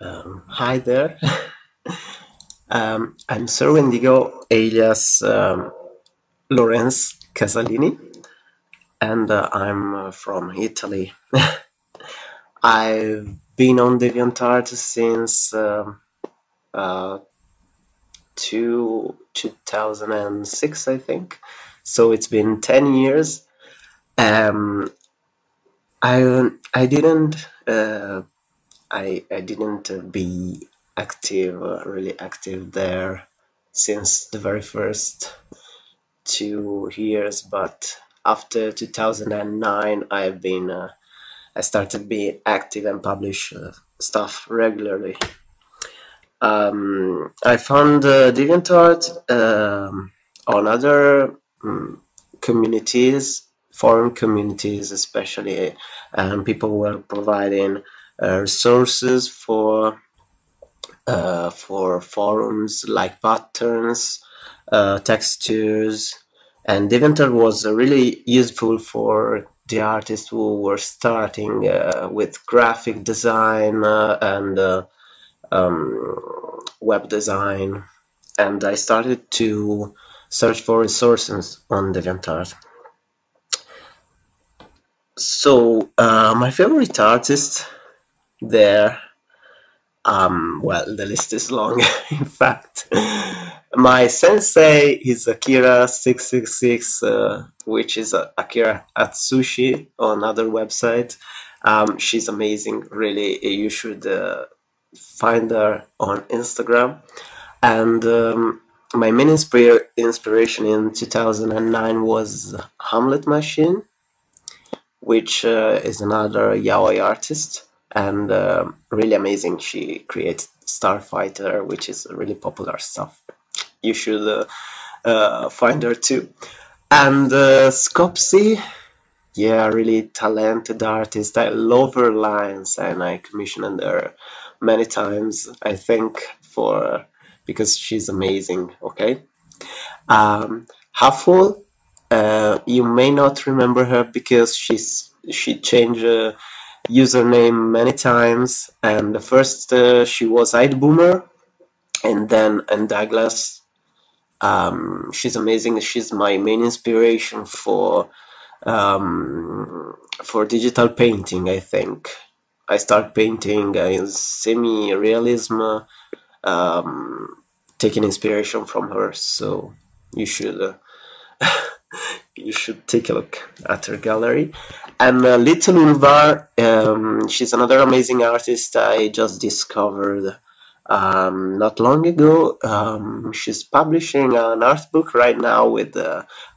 Hi there. I'm Sir Wendigo, alias Laurence Casalini, and I'm from Italy. I've been on DeviantArt since uh, 2006, I think. So it's been 10 years. Um, I didn't I didn't be active, really active there since the very first 2 years, but after 2009, I started being active and publish stuff regularly. I found DeviantArt on other communities, forum communities especially, and people were providing resources for forums like patterns, textures, and DeviantArt was really useful for the artists who were starting with graphic design and web design, and I started to search for resources on DeviantArt. So my favorite artist there, well, the list is long. In fact, my sensei is Akira666, which is Akira Atsushi on other website. She's amazing, really. You should find her on Instagram. And my main inspiration in 2009 was Hamlet Machine, which is another yaoi artist, and really amazing. She created Starfighter, which is really popular stuff. You should find her too. And Scopsy, yeah, really talented artist. I love her lines, and I commissioned her many times, I think, for because she's amazing. Okay. Huffle, you may not remember her because she changed username many times, and the first she was Boomer, and then and Douglas. She's amazing. She's my main inspiration for digital painting. I think I start painting in semi-realism, taking inspiration from her. So you should you should take a look at her gallery. And Little Ulvar, she's another amazing artist I just discovered not long ago. She's publishing an art book right now with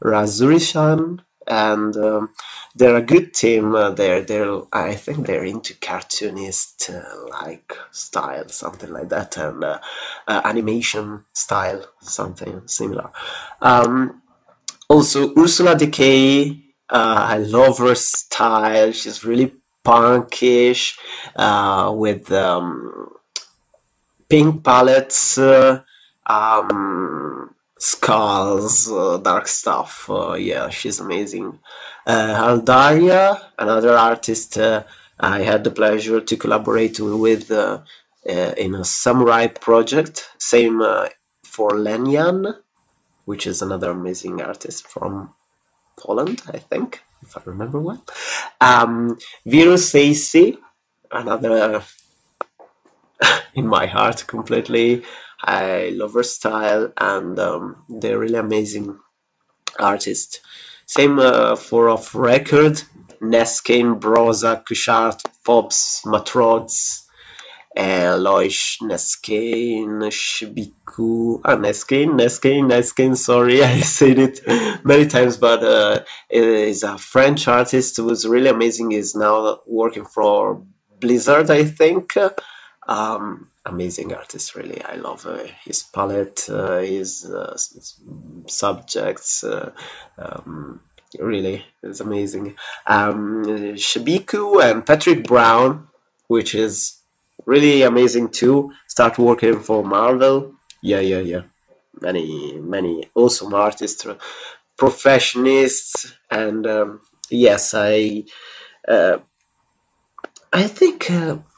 Razuri-san, and they're a good team. I think they're into cartoonist like style, something like that, and animation style, something similar. Also, Ursula Decay, I love her style. She's really punkish with pink palettes, skulls, dark stuff. Yeah, she's amazing. Aldaria, another artist I had the pleasure to collaborate with in a samurai project. Same for Lenyan, which is another amazing artist from Poland, I think, if I remember well. Virus AC, another in my heart completely. I love her style, and they're really amazing artists. Same for off record. Neskin, Broza, Kushart, Fobs, Matrods, Loish, Neskin, Shibiku, Neskin, sorry, I said it many times, but it is a French artist who is really amazing. Is now working for Blizzard, I think. Amazing artist, really. I love his palette, his subjects. Really, it's amazing. Shabiku and Patrick Brown, which is really amazing too. Start working for Marvel. Yeah. Many awesome artists, professionists, and yes, I I think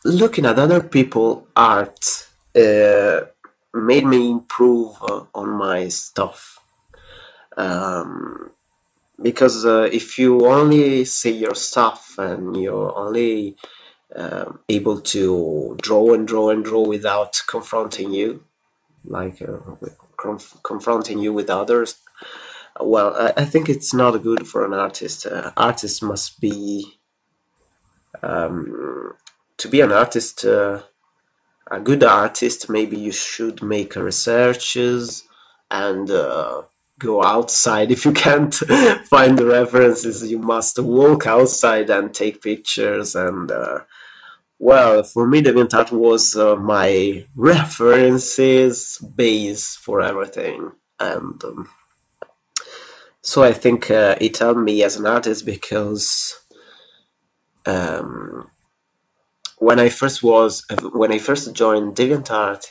looking at other people art uh, made me improve on my stuff. Um, because if you only see your stuff and you're only able to draw and draw and draw without confronting you, like confronting you with others, well, I think it's not good for an artist. Artist must be to be an artist. A good artist, maybe you should make researches and go outside. If you can't find the references, you must walk outside and take pictures. And well, for me, DeviantArt was my references base for everything. And so I think it helped me as an artist because um, when I first joined DeviantArt,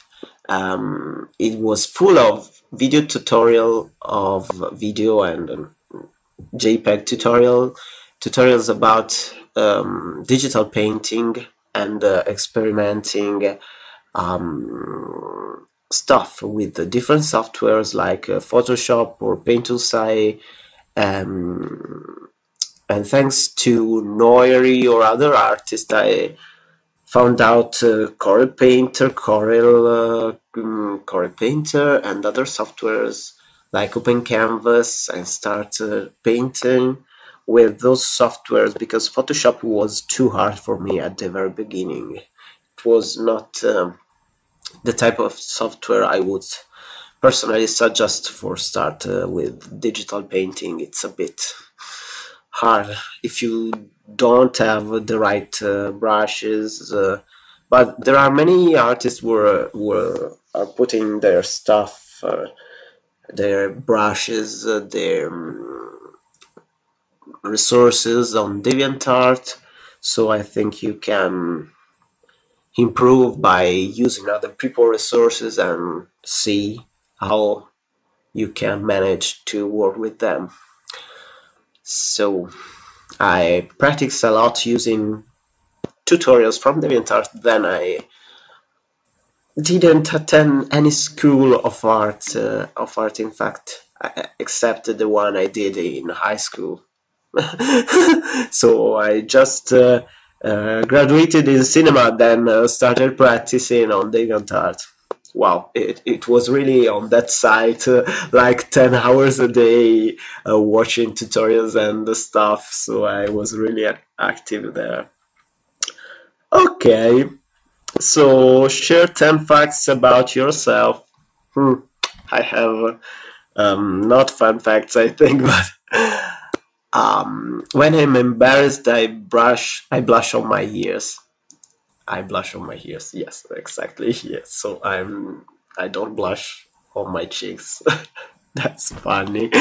it was full of video tutorial of video and JPEG tutorials about digital painting and experimenting stuff with the different softwares like Photoshop or Paint.ai. And thanks to Noiri or other artists, I found out Corel Painter, Corel Painter, and other softwares like Open Canvas, and started painting with those softwares because Photoshop was too hard for me at the very beginning. It was not the type of software I would personally suggest for start with digital painting. It's a bit hard if you don't have the right brushes. But there are many artists who are putting their stuff, their brushes, their resources on DeviantArt. So I think you can improve by using other people resources and see how you can manage to work with them. So I practice a lot using tutorials from DeviantArt. Then I didn't attend any school of art. In fact, except the one I did in high school. So I just graduated in cinema, then started practicing on DeviantArt. Wow, it was really on that site like 10 hours a day watching tutorials and the stuff, so I was really active there. Okay, so share 10 facts about yourself. I have not fun facts, I think, but when I'm embarrassed, I blush on my ears. I blush on my ears. Yes, exactly. Yes. So I don't blush on my cheeks. That's funny.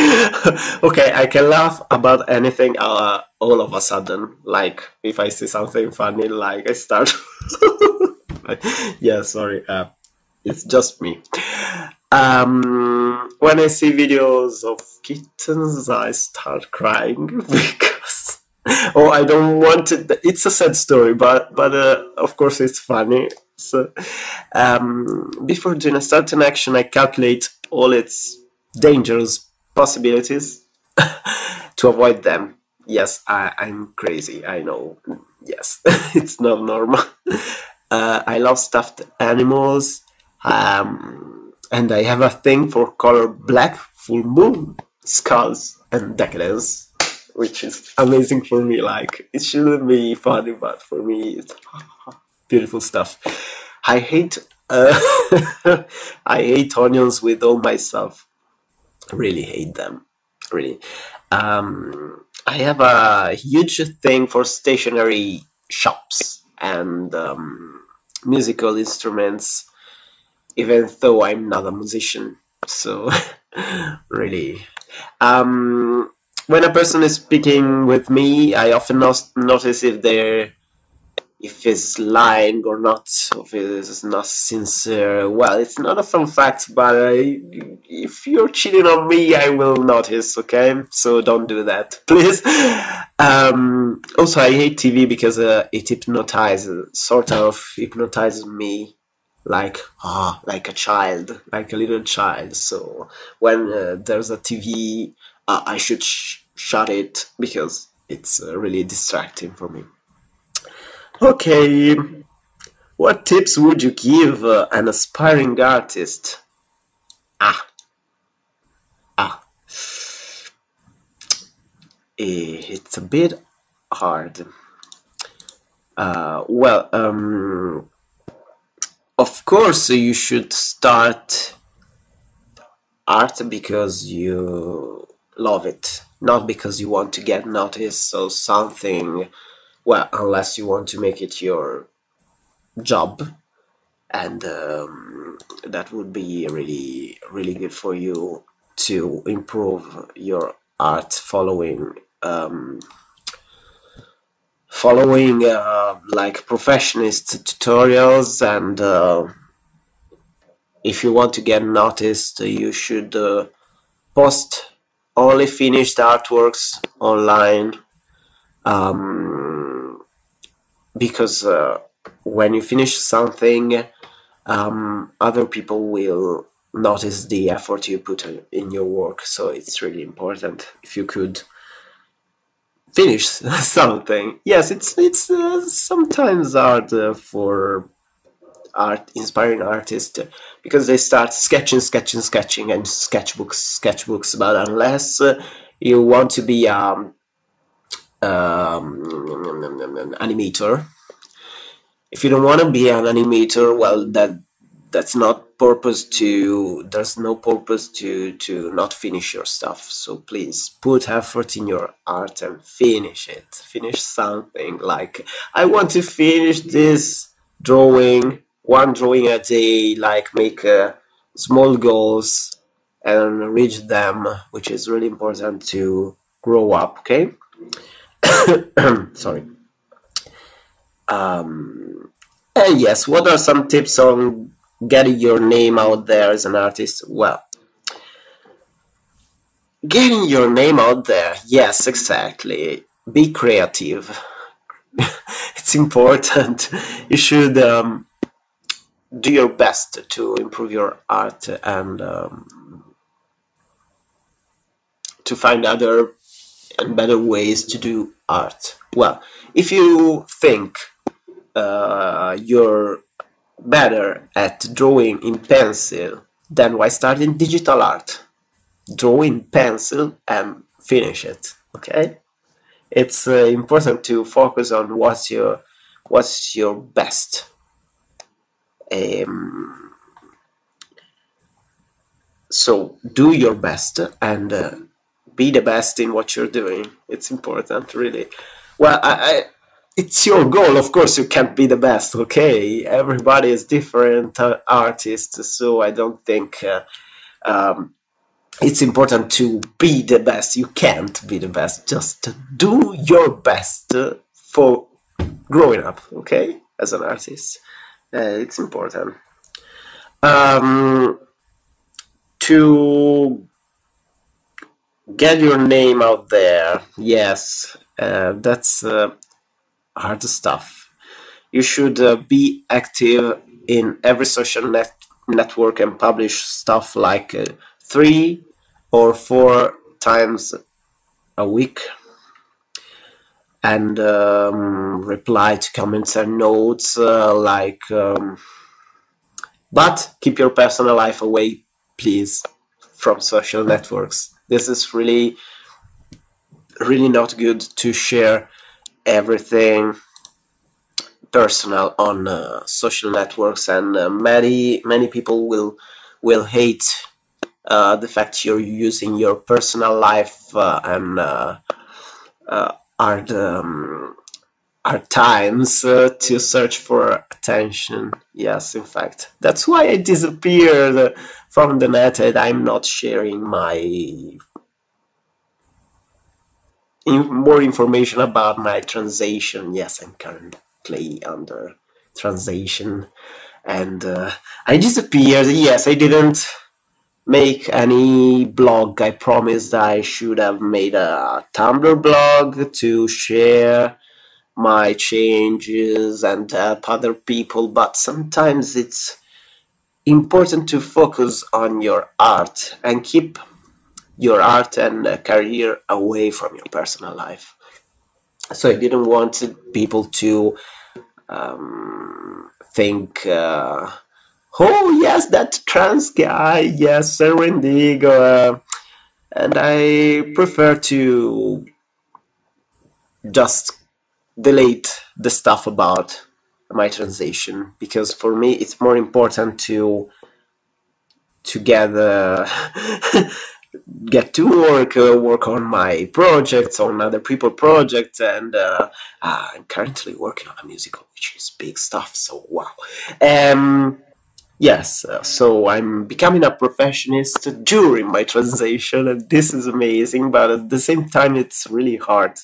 Okay, I can laugh about anything all of a sudden. Like if I see something funny, like I start. Yeah, sorry. It's just me. When I see videos of kittens, I start crying because oh, I don't want it. It's a sad story, but of course it's funny. So before doing a certain action, I calculate all its dangerous possibilities to avoid them. Yes, I'm crazy. I know. Yes, it's not normal. I love stuffed animals. And I have a thing for color black, full moon, skulls, and decadence, which is amazing for me. Like, it shouldn't be funny, but for me, it's beautiful stuff. I hate I hate onions with all myself. Really hate them. Really. I have a huge thing for stationery shops and musical instruments, even though I'm not a musician. So, really. When a person is speaking with me, I often notice if they're if it's lying or not, if it's not sincere. Well, it's not a fun fact, but if you're cheating on me, I will notice, okay? So don't do that, please. Also, I hate TV because it sort of hypnotizes me like a child, like a little child. So when there's a TV, I should shut it because it's really distracting for me. Okay, what tips would you give an aspiring artist? Ah, ah, it's a bit hard. Well, of course, you should start art because you love it, not because you want to get noticed or something. Well, unless you want to make it your job, and that would be really, really good for you to improve your art following like professionist tutorials, and if you want to get noticed, you should post only finished artworks online, because when you finish something, other people will notice the effort you put in your work. So it's really important if you could finish something. Yes, it's sometimes hard for inspiring artists, because they start sketching and sketchbooks, but unless you want to be animator, if you don't want to be an animator, well, there's no purpose to not finish your stuff. So please put effort in your art and finish it. Finish something. Like, I want to finish this drawing, one drawing a day, like make small goals and reach them, which is really important to grow up, okay? Sorry. And yes, what are some tips on getting your name out there as an artist? Well, getting your name out there, yes, exactly. Be creative. It's important. You should do your best to improve your art and to find other and better ways to do art. Well, if you think you're better at drawing in pencil, then why start in digital art? Draw in pencil and finish it, okay? It's important to focus on what's your best. So do your best and be the best in what you're doing. It's important, really. Well, it's your goal. Of course, you can't be the best, okay? Everybody is different artists, so I don't think it's important to be the best. You can't be the best. Just do your best for growing up, okay? As an artist. It's important. To get your name out there, yes, that's hard stuff. You should be active in every social network and publish stuff like 3 or 4 times a week, and reply to comments and notes, but keep your personal life away, please, from social networks. This is really, really not good to share everything personal on social networks, and many people will hate the fact you're using your personal life and our times to search for attention. Yes, in fact, that's why I disappeared from the net, and I'm not sharing my more information about my transition. Yes, I'm directly under translation, and I disappeared. Yes, I didn't make any blog. I promised I should have made a Tumblr blog to share my changes and help other people, but sometimes it's important to focus on your art and keep your art and career away from your personal life. So I didn't want people to think, oh yes, that trans guy, yes, DocWendigo, and I prefer to just delete the stuff about my transition, because for me it's more important to get get to work on my projects, on other people projects, and I'm currently working on a musical, which is big stuff. So wow. Yes, so I'm becoming a professionist during my transition, and this is amazing. But at the same time, it's really hard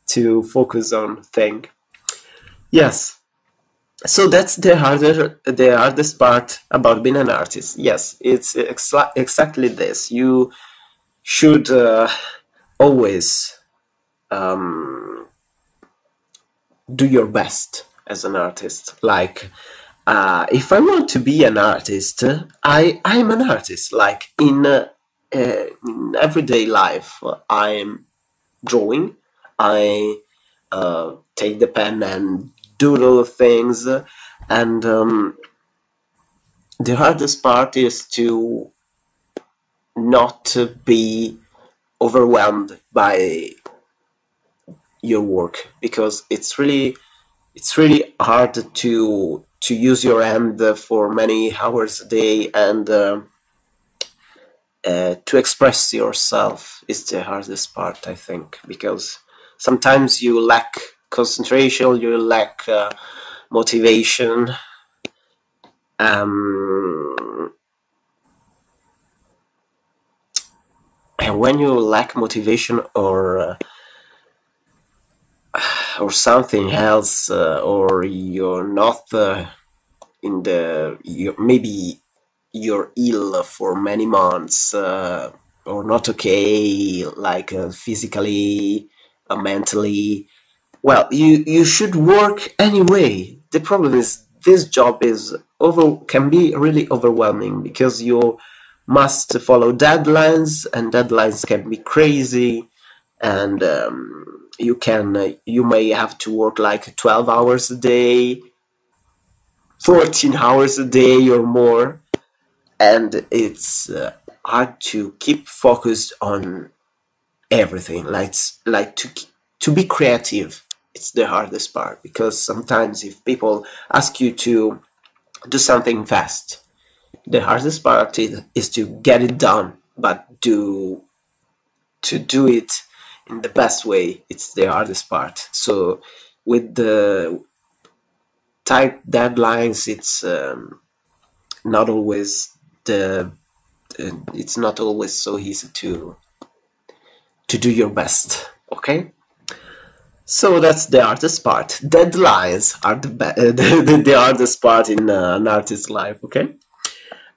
to focus on thing. Yes, so that's the hardest part about being an artist. Yes, it's exactly this. You should always do your best as an artist. Like, if I want to be an artist, I'm an artist. Like in everyday life, I'm drawing. I take the pen and doodle things, and the hardest part is to not be overwhelmed by your work, because it's really hard to use your hand for many hours a day, and to express yourself is the hardest part, I think, because sometimes you lack concentration, you lack motivation. And when you lack motivation or something else, or you're not maybe you're ill for many months, or not okay, like physically, mentally, well, you should work anyway. The problem is this job can be really overwhelming, because you must follow deadlines, and deadlines can be crazy, and you may have to work like 12 hours a day, 14 hours a day or more, and it's hard to keep focused on everything. Like to be creative, it's the hardest part, because sometimes if people ask you to do something fast, the hardest part is to get it done, but to do it in the best way, it's the hardest part. So with the tight deadlines, it's not always it's not always so easy to do your best. Okay, so that's the hardest part. Deadlines are the hardest part in an artist's life. Okay,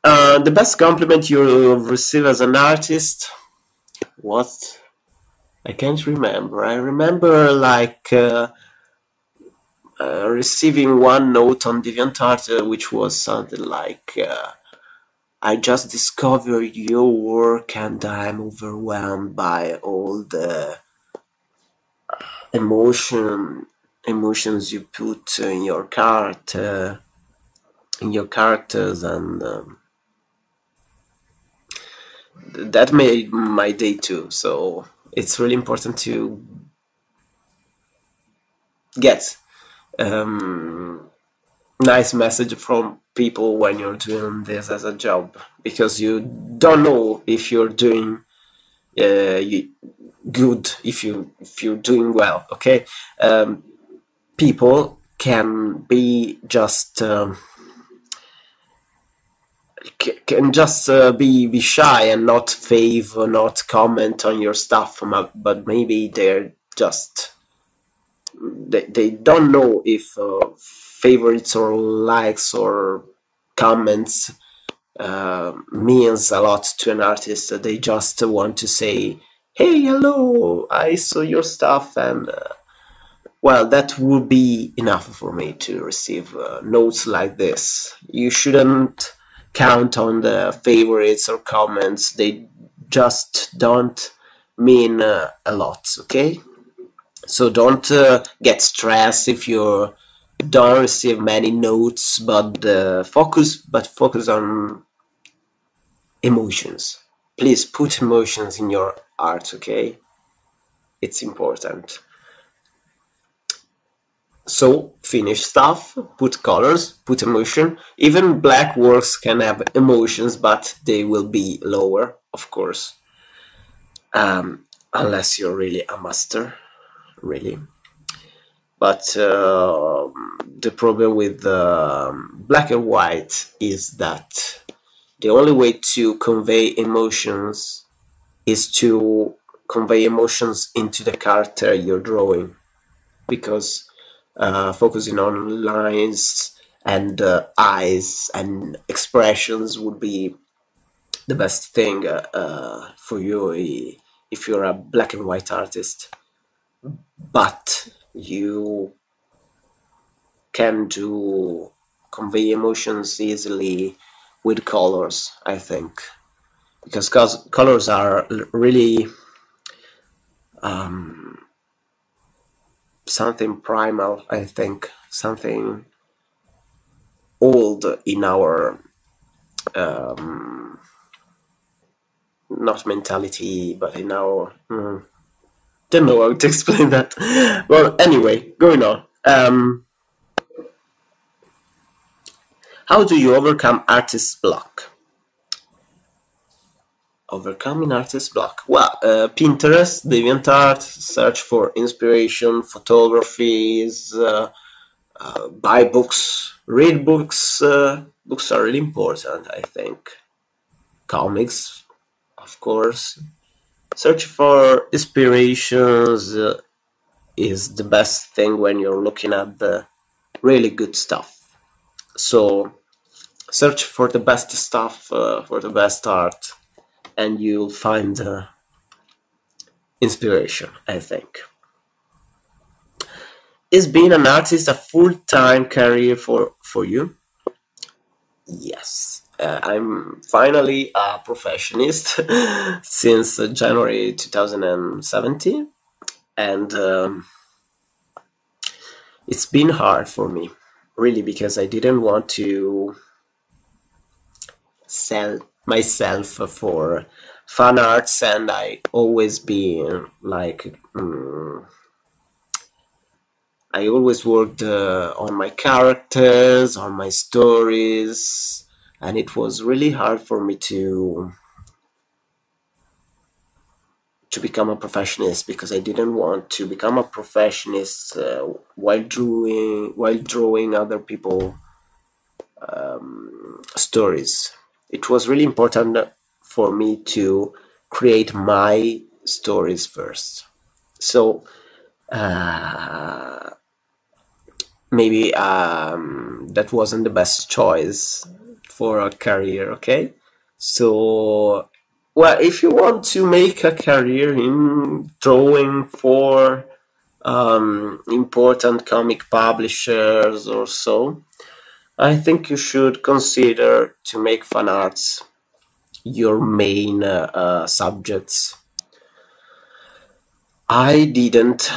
the best compliment you receive as an artist? What? I can't remember. I remember like receiving one note on DeviantArt, which was something like, I just discovered your work and I'm overwhelmed by all the emotions you put in your characters, and that made my day too. So it's really important to get nice message from people when you're doing this as a job, because you don't know if you're doing good, if you're doing well. Okay, people can be just be shy and not not comment on your stuff, but maybe they're just they don't know if favorites or likes or comments means a lot to an artist. They just want to say, hey, hello, I saw your stuff, and well, that would be enough for me to receive notes like this. You shouldn't count on the favorites or comments. They just don't mean a lot, okay? So don't get stressed if you don't receive many notes, but focus on emotions. Please put emotions in your art, okay? It's important. So finish stuff, put colors, put emotion. Even black works can have emotions, but they will be lower, of course. Unless you're really a master, really. But the problem with black and white is that the only way to convey emotions is to convey emotions into the character you're drawing, because focusing on lines and eyes and expressions would be the best thing for you if you're a black and white artist. But you can do convey emotions easily with colors, I think, because colors are really something primal, I think, something old in our not mentality, but in our don't know how to explain that. Well, anyway, going on. How do you overcome artist's block? Overcoming artist block. Well, Pinterest, DeviantArt, search for inspiration, photographies, buy books, read books. Books are really important, I think. Comics, of course. Search for inspirations is the best thing when you're looking at the really good stuff. So search for the best stuff, for the best art, and you'll find inspiration, I think. Is being an artist a full-time career for you? Yes. I'm finally a professionist since January 2017, and it's been hard for me, really, because I didn't want to sell myself for fan arts, and I always been like I always worked on my characters, on my stories, and it was really hard for me to become a professionist, because I didn't want to become a professionist while drawing other people stories. It was really important for me to create my stories first. So maybe that wasn't the best choice for a career, okay? So, well, if you want to make a career in drawing for important comic publishers or so, I think you should consider to make fan arts your main subjects. I didn't,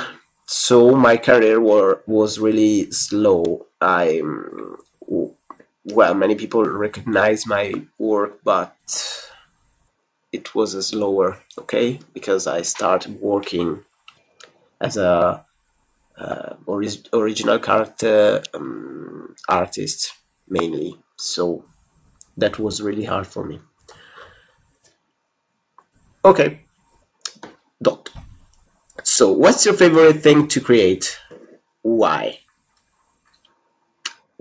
so my career was really slow. Well, many people recognize my work, but it was slower, okay? Because I started working as a original character artist mainly, so that was really hard for me. Okay, Doc. So, what's your favorite thing to create? Why?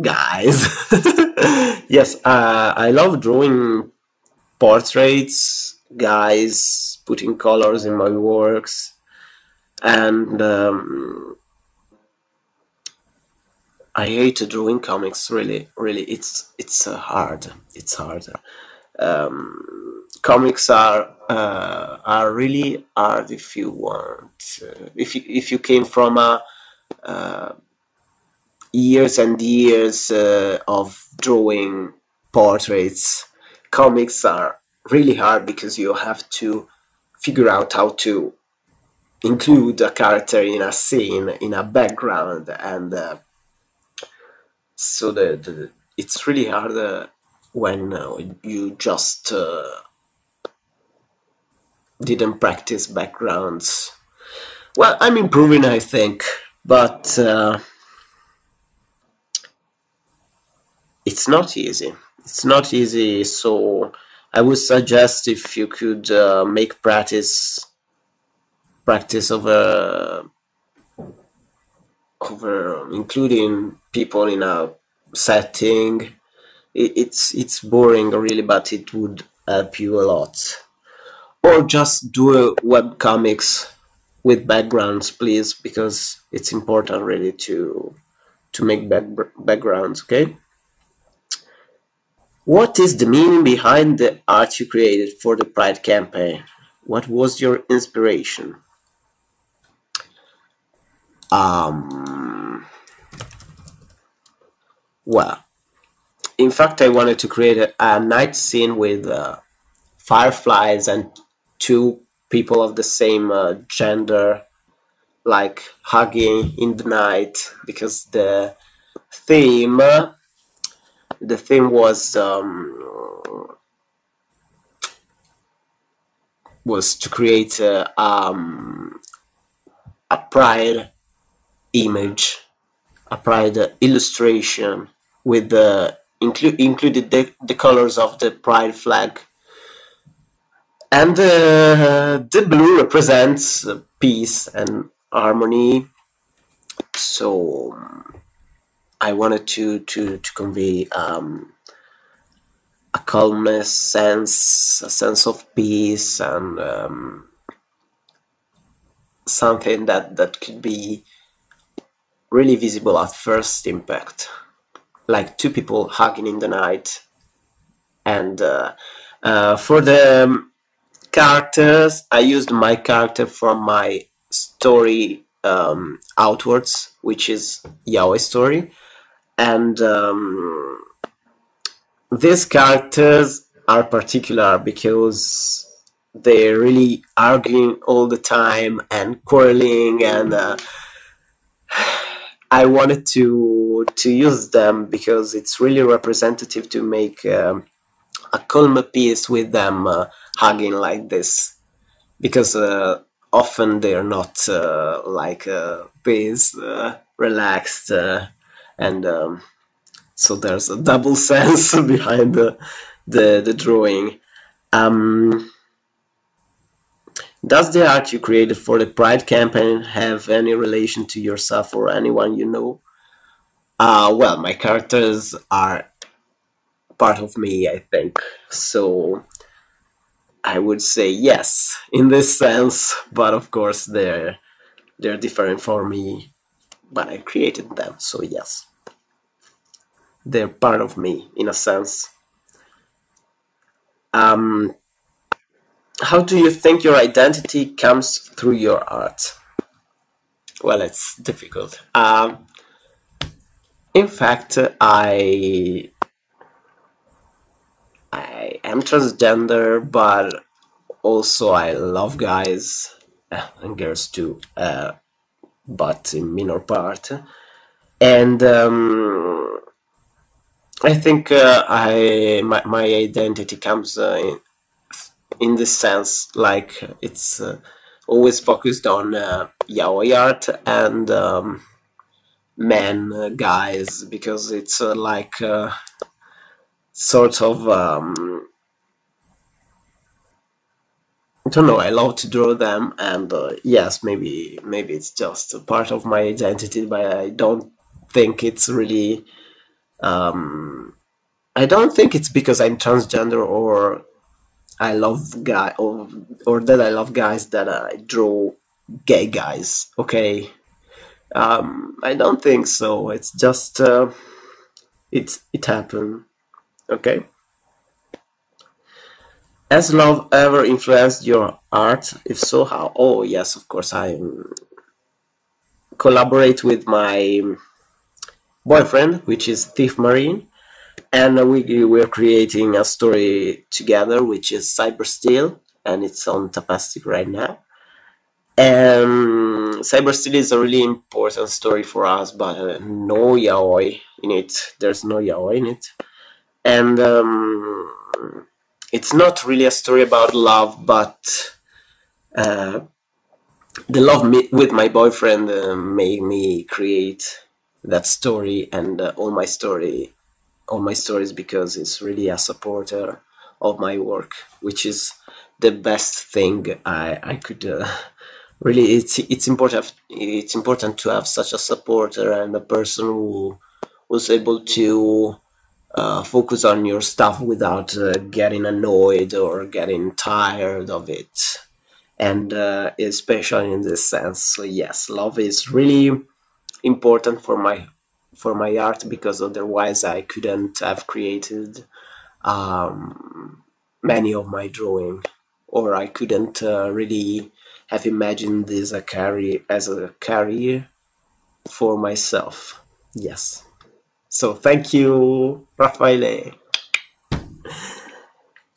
Guys, yes, I love drawing portraits, guys, putting colors in my works, and I hate drawing comics. Really, really, it's hard. It's hard. Comics are really hard if you want. If you came from a years and years of drawing portraits, comics are really hard because you have to figure out how to include a character in a scene, in a background, and so it's really hard when you just didn't practice backgrounds. Well, I'm improving, I think, but it's not easy. It's not easy, so I would suggest if you could make practice over including people in a setting. It's boring really, but it would help you a lot. Or just do a web comics with backgrounds, please, because it's important really to make backgrounds. Okay. What is the meaning behind the art you created for the Pride campaign? What was your inspiration? Well, in fact, I wanted to create a night scene with fireflies and two people of the same gender, like hugging in the night, because theme the theme was to create a pride image, a pride illustration with included the colors of the pride flag, and the blue represents peace and harmony. So I wanted to convey a calmness sense, a sense of peace, and something that could be really visible at first impact, like two people hugging in the night. And for the characters, I used my character from my story outwards, which is Yaoi story, and these characters are particular because they're really arguing all the time and quarreling, and I wanted to use them because it's really representative to make a calm piece with them hugging like this, because often they're not like this relaxed, and so there's a double sense behind the drawing. Does the art you created for the Pride campaign have any relation to yourself or anyone you know? Well, my characters are part of me, I think. So I would say yes, in this sense, but of course they're different for me, but I created them, so yes. They're part of me, in a sense. How do you think your identity comes through your art? Well, it's difficult. In fact, I am transgender, but also I love guys and girls too, but in minor part. And I think my identity comes in this sense, like it's always focused on yaoi art and men, guys, because it's like sort of I don't know. I love to draw them, and yes, maybe it's just a part of my identity, but I don't think it's really. I don't think it's because I'm transgender or I love or that I love guys that I draw gay guys. Okay, I don't think so. It's just it happened. Okay. Has love ever influenced your art? If so, how? Oh yes, of course. I collaborate with my boyfriend, which is Thief Marine, and we're creating a story together, which is Cyber Steel, and it's on Tapastic right now. Cyber Steel is a really important story for us, but no yaoi in it. There's no yaoi in it, and it's not really a story about love, but uh, the love with my boyfriend made me create that story and all my stories, because it's really a supporter of my work, which is the best thing I could really. It's important to have such a supporter and a person who was able to focus on your stuff without getting annoyed or getting tired of it, and especially in this sense. So yes, love is really important for my art, because otherwise I couldn't have created many of my drawing, or I couldn't really have imagined this as a career for myself. Yes. So thank you, Raffaele.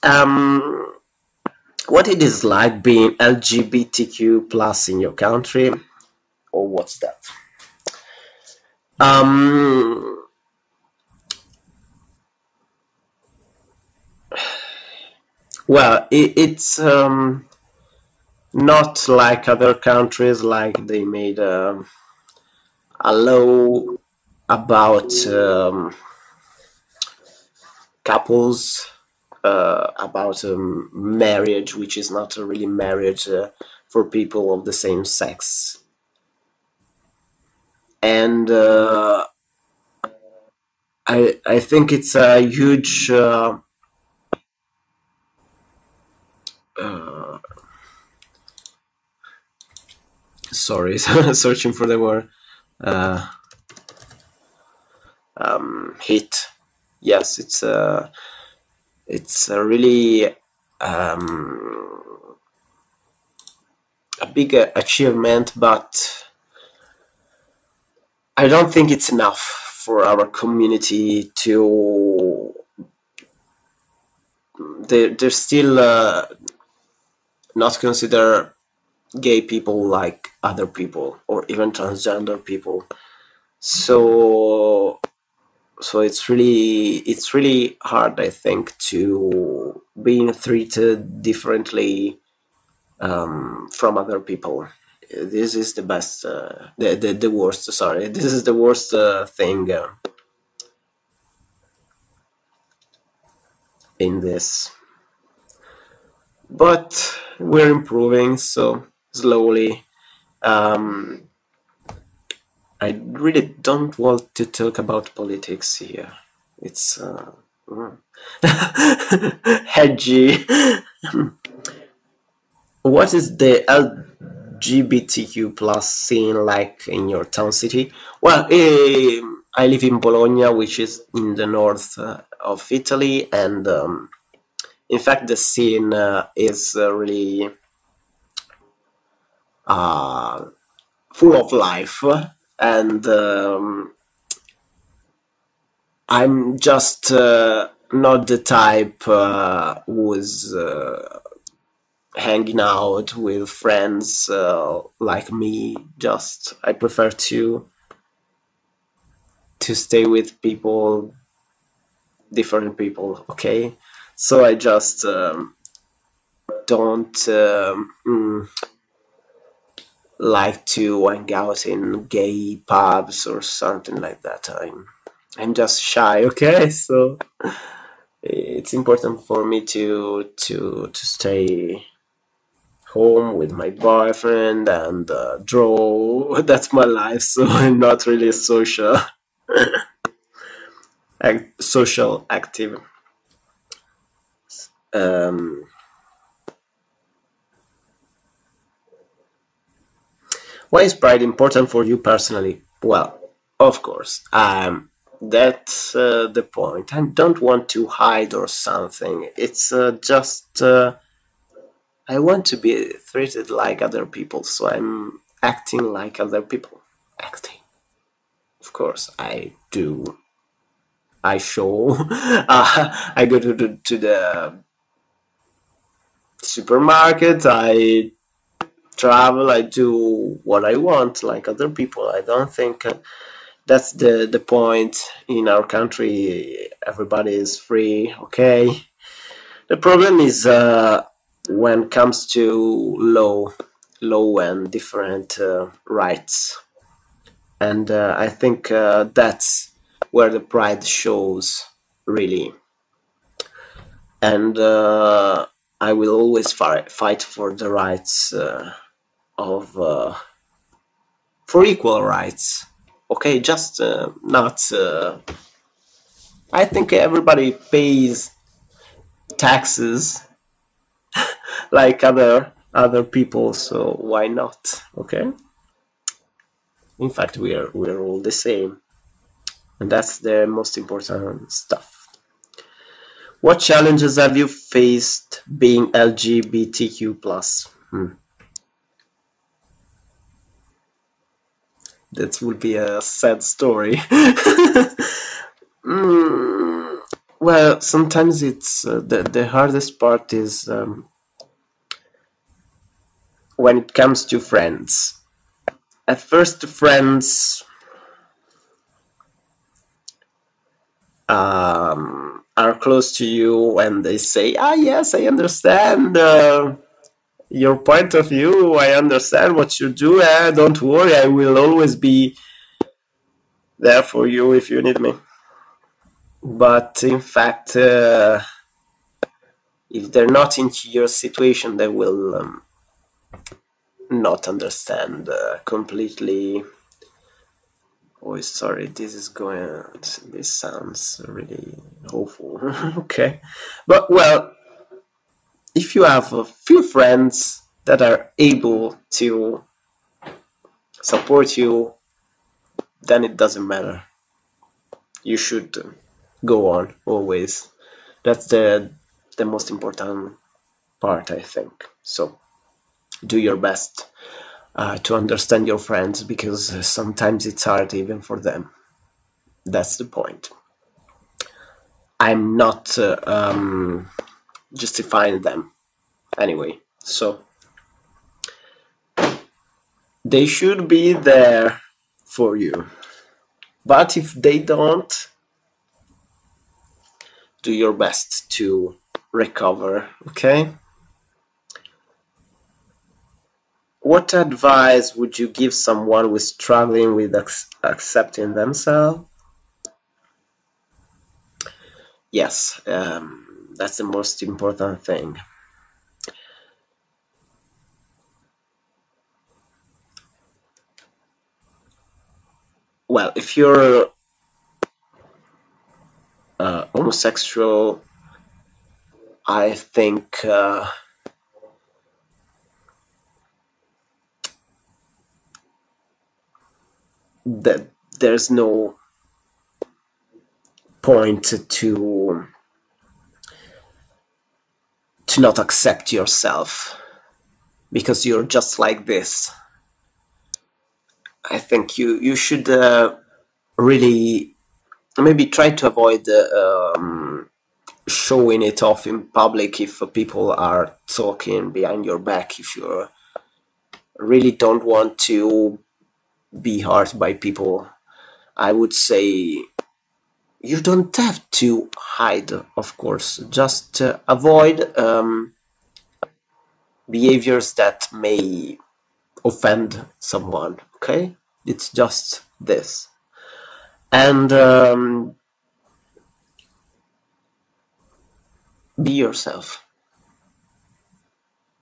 Um, what it is like being LGBTQ plus in your country, or what's that? Um, well, it's not like other countries, like they made a law about couples, about marriage, which is not a really marriage for people of the same sex. And I think it's a huge uh, sorry, searching for the word, uh, hit. Yes, it's a really a big achievement, but I don't think it's enough for our community to. They're still not consider gay people like other people, or even transgender people. So it's really hard, I think, to being treated differently from other people. This is the best, the worst. Sorry, this is the worst thing in this. But we're improving, so slowly. Um, I really don't want to talk about politics here. It's hedgy. What is the LGBTQ plus scene like in your town city? Well, I live in Bologna, which is in the north of Italy, and in fact, the scene is really uh, full of life, and I'm just not the type who's hanging out with friends like me. Just I prefer to stay with people, different people. Okay, so I just don't like to hang out in gay pubs or something like that. I'm just shy. Okay, so it's important for me to stay home with my boyfriend and draw. That's my life, so I'm not really social active. Um, Why is pride important for you personally? Well, of course, that's the point. I don't want to hide or something. It's just I want to be treated like other people, so I'm acting like other people. Acting. Of course, I do. I show. I go to the supermarket. I travel. I do what I want, like other people. I don't think that's the point in our country. Everybody is free. Okay. The problem is when it comes to law and different rights, and I think that's where the pride shows really. And I will always fight for the rights of for equal rights. Okay, just not. I think everybody pays taxes like other people, so why not? Okay. In fact, we're all the same, and that's the most important stuff. What challenges have you faced being LGBTQ plus? That would be a sad story. Well, sometimes it's the hardest part is when it comes to friends. At first, friends are close to you and they say, "Ah, yes, I understand your point of view. I understand what you do. Don't worry, I will always be there for you if you need me." But in fact, if they're not into your situation, they will not understand completely. Oh, sorry, this is going. This sounds really awful. Okay, but well, if you have a few friends that are able to support you, then it doesn't matter. You should go on always. That's the most important part, I think. So do your best to understand your friends, because sometimes it's hard even for them. That's the point. I'm not justifying them anyway. So they should be there for you. But if they don't, do your best to recover, okay? What advice would you give someone who is struggling with accepting themselves? Yes, that's the most important thing. Well, if you're homosexual, I think that there's no point to not accept yourself because you're just like this. I think you should really maybe try to avoid showing it off in public if people are talking behind your back. If you really don't want to be hurt by people, I would say you don't have to hide, of course. Just avoid behaviors that may offend someone, okay? It's just this. And be yourself.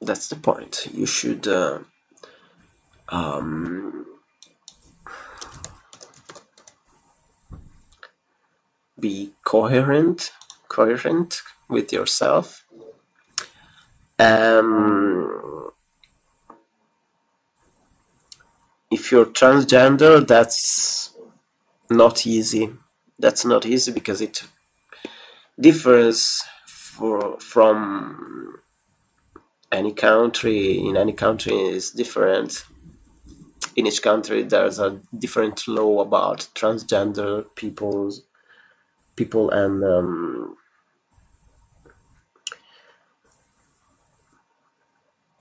That's the point. You should be coherent with yourself. if you're transgender, that's not easy. That's not easy because it differs from any country. In any country is different. In each country there's a different law about transgender people, and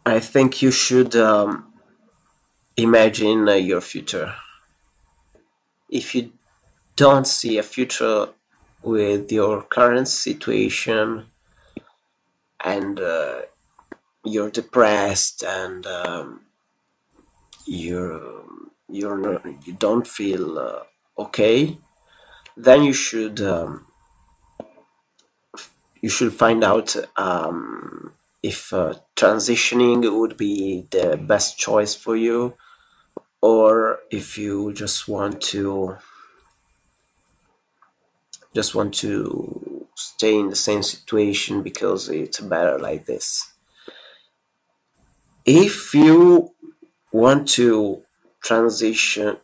I think you should imagine your future. If you don't see a future with your current situation, and you're depressed, and you don't feel okay, then you should find out if transitioning would be the best choice for you, or if you just want to stay in the same situation because it's better like this. If you want to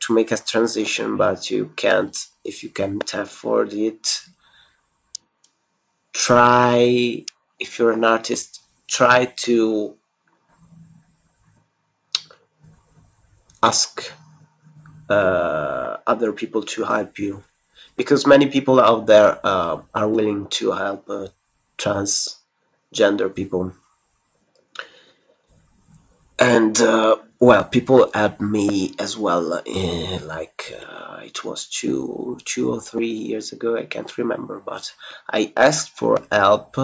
make a transition, but if you can't afford it, try, if you're an artist, try to ask other people to help you, because many people out there are willing to help transgender people. And well, people helped me as well, it was 2 or 3 years ago, I can't remember, but I asked for help,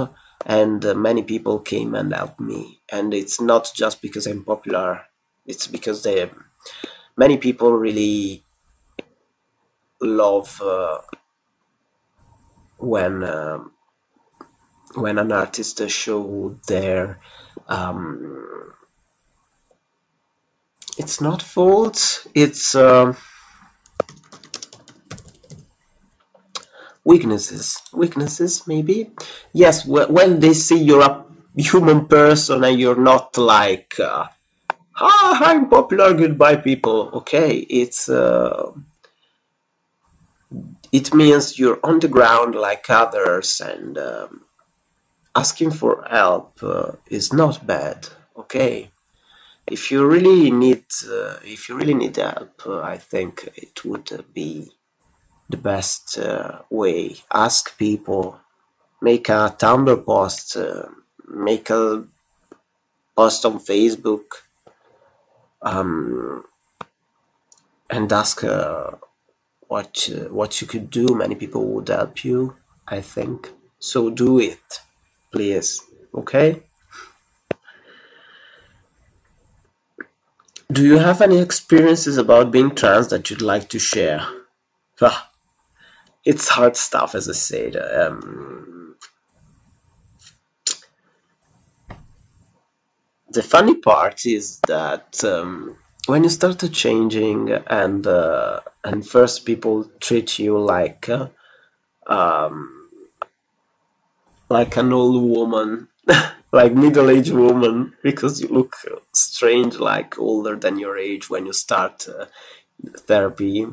and many people came and helped me. And it's not just because I'm popular, it's because many people really love when an artist show their it's not faults, it's weaknesses maybe. Yes, when they see you're a human person and you're not like I'm popular, goodbye people. Okay, it means you're on the ground like others, and asking for help is not bad. Okay, if you really need help, I think it would be the best way. Ask people, make a Tumblr post, make a post on Facebook, and ask what you could do. Many people would help you, I think. So do it, please. Okay? Do you have any experiences about being trans that you'd like to share? It's hard stuff, as I said. The funny part is that when you start changing, and first people treat you like an old woman, like middle-aged woman, because you look strange, like older than your age when you start therapy.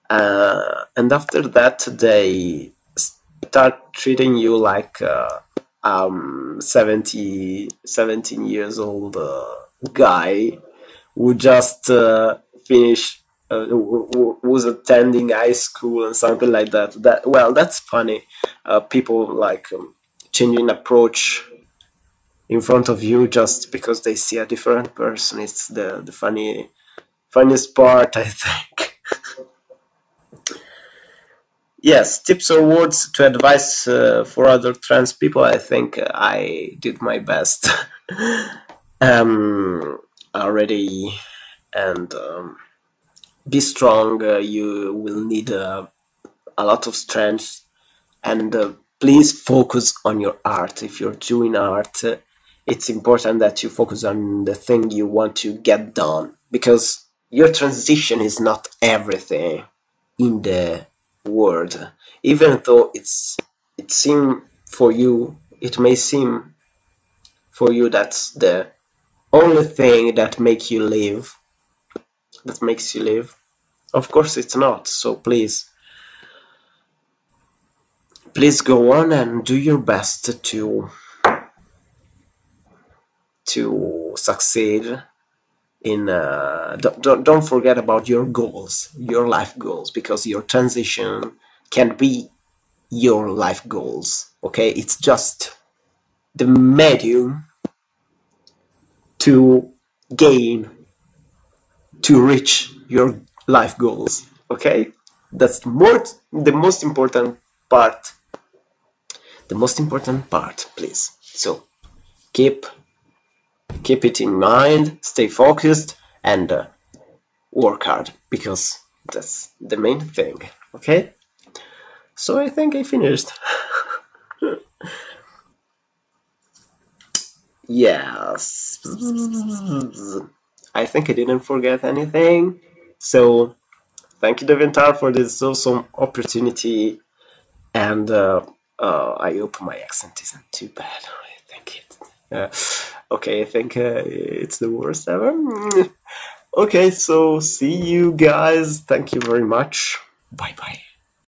And after that, they start treating you like 17 years old guy who just finished, was attending high school and something like that. That's funny. People like changing approach in front of you just because they see a different person. It's the funniest part, I think. Yes, tips or words to advise for other trans people. I think I did my best already, and be strong. You will need a lot of strength, and please focus on your art. If you're doing art, it's important that you focus on the thing you want to get done, because your transition is not everything in the world. Even though it may seem for you that's the only thing that make you live, that makes you live? Of course it's not. So please go on and do your best to succeed in don't forget about your goals, your life goals, because your transition can be your life goals. Okay, it's just the medium to gain, to reach your life goals. Okay, that's the most important part, please. So keep it in mind, stay focused, and work hard, because that's the main thing. Okay, so I think I finished. Yes, I think I didn't forget anything. So thank you, DeviantArt, for this awesome opportunity, and I hope my accent isn't too bad. I think it. Okay, I think it's the worst ever. Okay, so see you guys. Thank you very much. Bye bye.